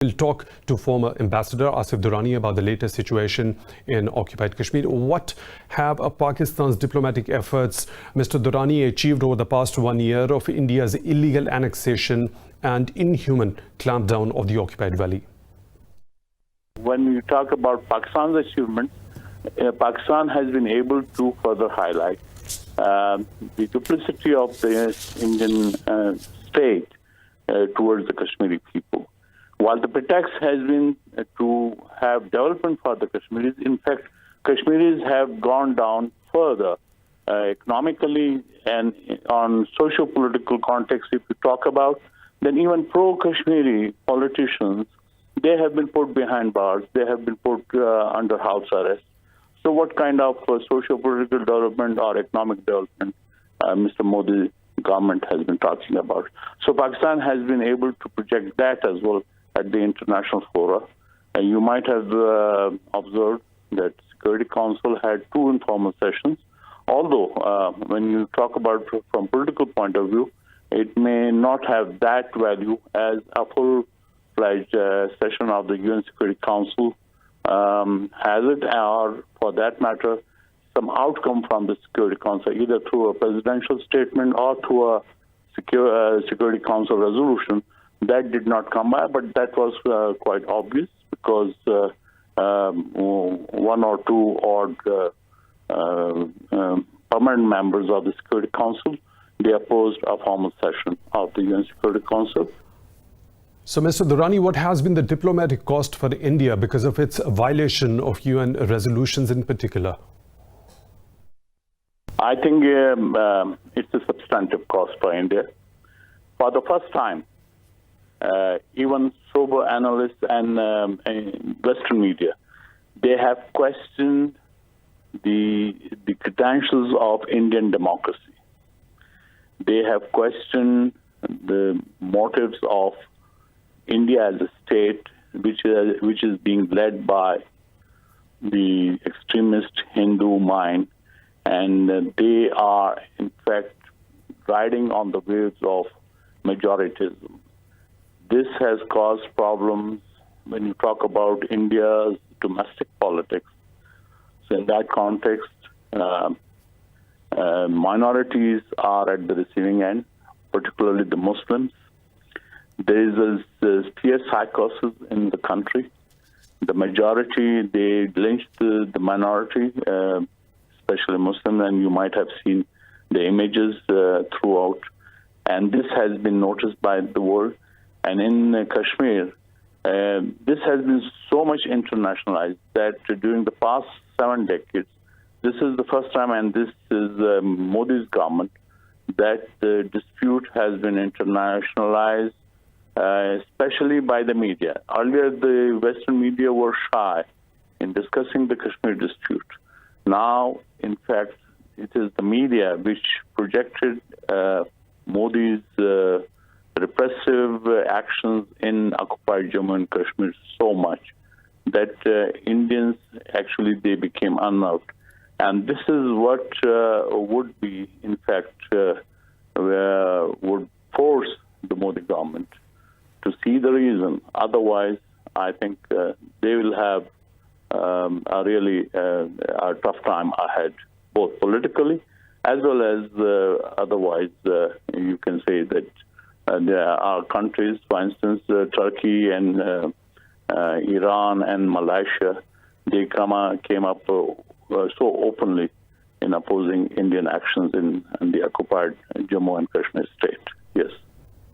We'll talk to former Ambassador Asif Durrani about the latest situation in occupied Kashmir. What have Pakistan's diplomatic efforts, Mr. Durrani, achieved over the past 1 year of India's illegal annexation and inhuman clampdown of the occupied valley? When you talk about Pakistan's achievements, Pakistan has been able to further highlight the duplicity of the Indian state towards the Kashmiri people. While the pretext has been to have development for the Kashmiris, in fact, Kashmiris have gone down further economically and on socio-political context. If you talk about, then even pro-Kashmiri politicians, they have been put behind bars. They have been put under house arrest. So what kind of socio-political development or economic development Mr. Modi's government has been talking about? So Pakistan has been able to project that as well at the international fora. And you might have observed that Security Council had 2 informal sessions. Although when you talk about from political point of view, it may not have that value as a full-fledged session of the UN Security Council has it, or for that matter, some outcome from the Security Council, either through a presidential statement or through a Security Council resolution. That did not come by, but that was quite obvious because 1 or 2 odd permanent members of the Security Council, they opposed a formal session of the UN Security Council. So, Mr. Durrani, what has been the diplomatic cost for India because of its violation of UN resolutions in particular? I think it's a substantive cost for India. For the first time, even sober analysts and Western media, they have questioned the credentials of Indian democracy. They have questioned the motives of India as a state, which is being led by the extremist Hindu mind, and they are in fact riding on the waves of majoritism. This has caused problems when you talk about India's domestic politics. So in that context, minorities are at the receiving end, particularly the Muslims. There is a fierce psychosis in the country. The majority, they lynched the minority, especially Muslims, and you might have seen the images throughout. And this has been noticed by the world. And in Kashmir, this has been so much internationalized that during the past 7 decades, this is the first time, and this is Modi's government, that the dispute has been internationalized, especially by the media. Earlier, the Western media were shy in discussing the Kashmir dispute. Now, in fact, it is the media which projected Modi's repressive actions in occupied Jammu and Kashmir so much that Indians actually they became unnerved, and this is what would be in fact would force the Modi government to see the reason. Otherwise, I think they will have a really a tough time ahead, both politically as well as otherwise. You can say that there are countries, for instance, Turkey and Iran and Malaysia, they came up so openly in opposing Indian actions in the occupied Jammu and Kashmir state.